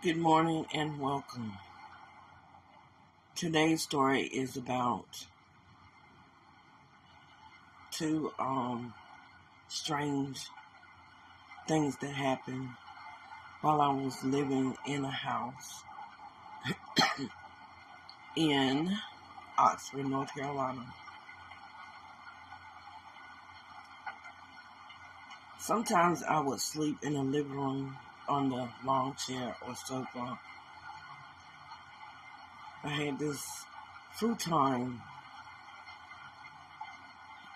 Good morning and welcome. Today's story is about two strange things that happened while I was living in a house in Oxford, North Carolina. Sometimes I would sleep in the living room on the lawn chair or sofa. I had this futon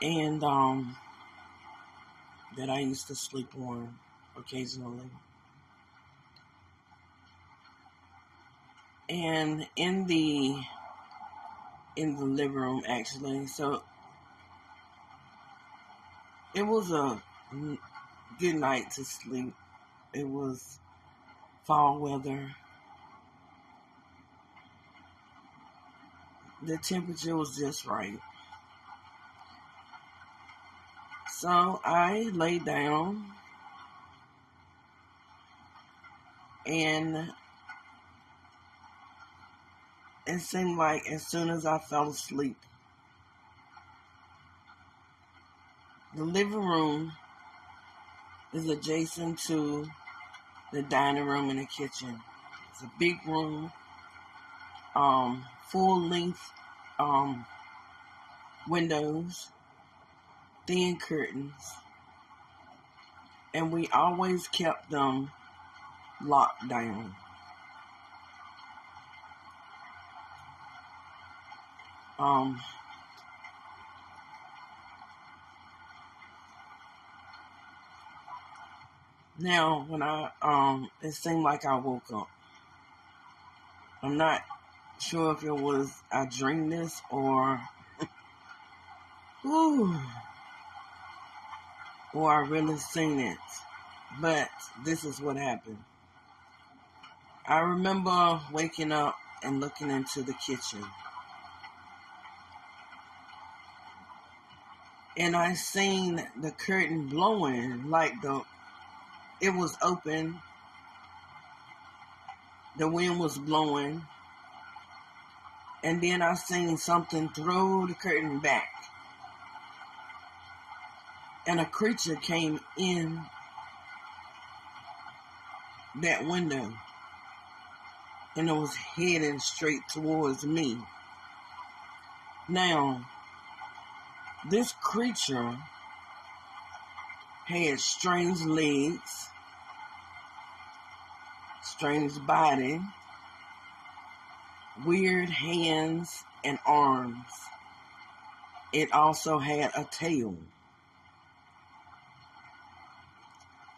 and that I used to sleep on occasionally. And in the living room, actually, so it was a good night to sleep. It was fall weather. The temperature was just right. So I lay down, and it seemed like as soon as I fell asleep, the living room is adjacent to the dining room and the kitchen. It's a big room, full length windows, thin curtains, and we always kept them locked down. Now, when it seemed like I woke up. I'm not sure if it was I dreamed this or, or I really seen it. But this is what happened. I remember waking up and looking into the kitchen. And I seen the curtain blowing like it was open. The wind was blowing. And then I seen something throw the curtain back. And a creature came in that window. And it was heading straight towards me. Now, this creature had strange legs, strange body, weird hands and arms. It also had a tail.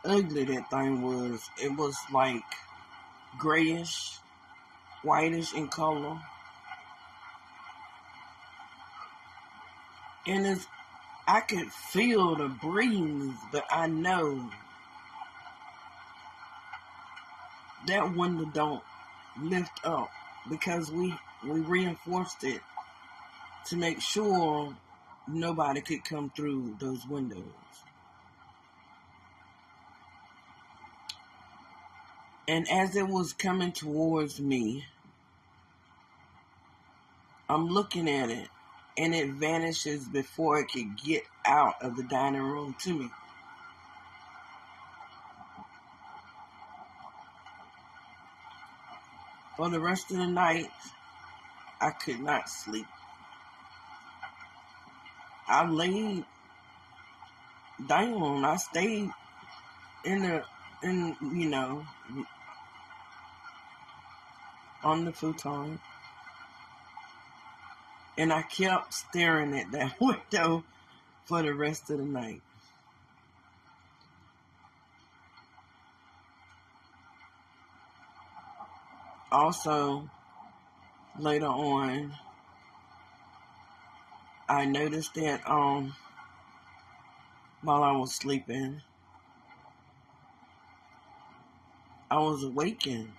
Ugly that thing was. It was like grayish, whitish in color. And I could feel the breeze, but I know that window don't lift up because we reinforced it to make sure nobody could come through those windows. And as it was coming towards me, I'm looking at it, and it vanishes before it could get out of the dining room to me. For the rest of the night, I could not sleep. I laid down. I stayed on the futon. And I kept staring at that window for the rest of the night. Also, later on, I noticed that while I was sleeping, I was awakened.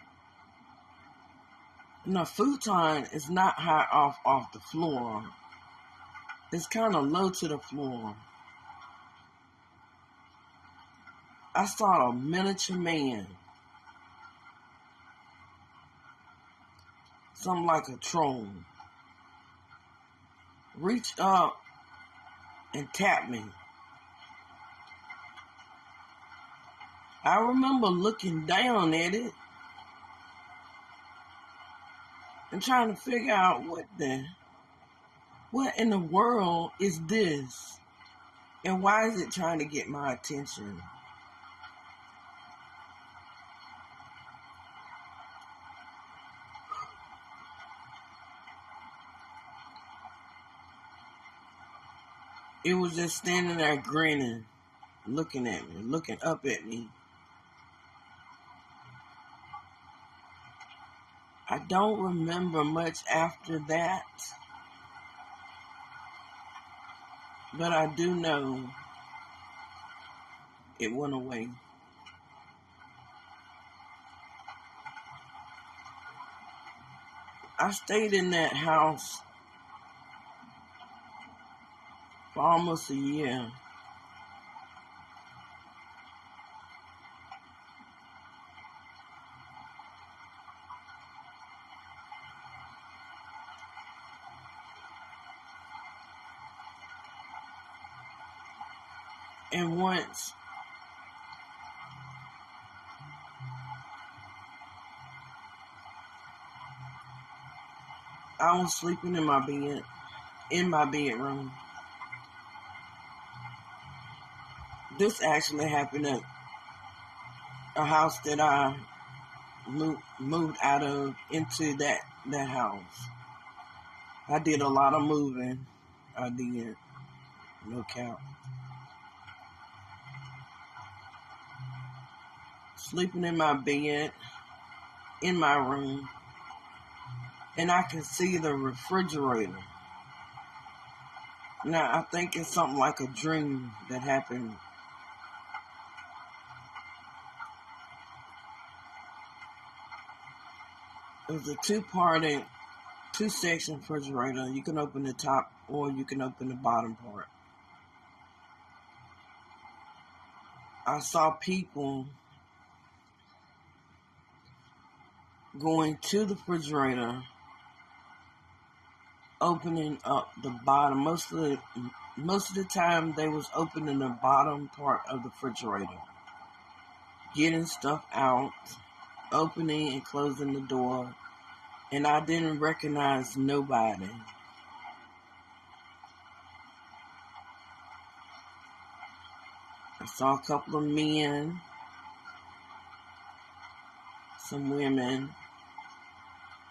And the futon is not high off the floor. It's kind of low to the floor. I saw a miniature man something like a troll, reached up and tapped me. I remember looking down at it and trying to figure out what in the world is this? And why is it trying to get my attention? It was just standing there grinning, looking at me, looking up at me. I don't remember much after that, but I do know it went away. I stayed in that house for almost a year. And once I was sleeping in my bedroom. This actually happened at a house that I moved out of into that house. I did a lot of moving. I did. No count. Sleeping in my bed, in my room, and I can see the refrigerator. Now, I think it's something like a dream that happened. It was a two-section refrigerator. You can open the top or you can open the bottom part. I saw people going to the refrigerator, opening up the bottom. Most of the time they was opening the bottom part of the refrigerator, getting stuff out, opening and closing the door, and I didn't recognize nobody. I saw a couple of men, some women,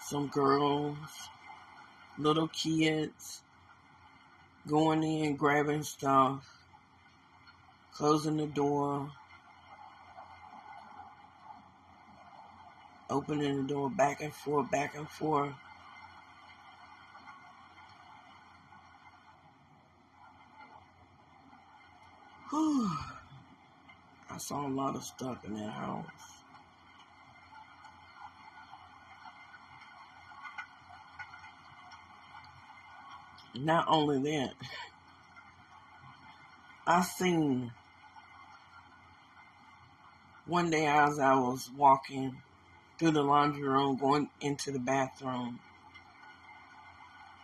some girls, little kids, going in, grabbing stuff, closing the door, opening the door, back and forth, back and forth. Whew. I saw a lot of stuff in that house. Not only that, I seen one day as I was walking through the laundry room, going into the bathroom,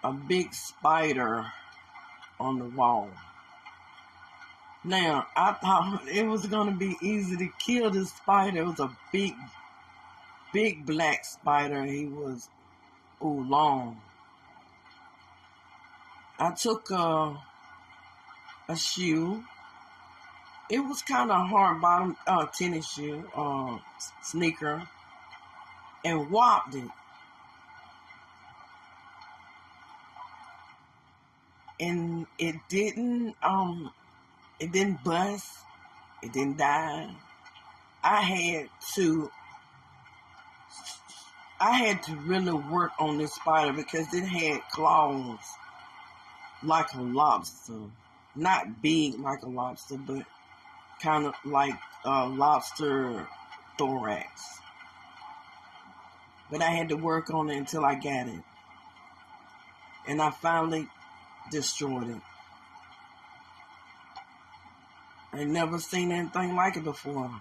a big spider on the wall. Now, I thought it was going to be easy to kill this spider. It was a big black spider. He was, long. I took a shoe. It was kind of hard bottom tennis shoe, sneaker, and whopped it. And it didn't bust. It didn't die. I had to really work on this spider because it had claws like a lobster. Not big like a lobster, but kind of like a lobster thorax. But I had to work on it until I got it. And I finally destroyed it. I never seen anything like it before.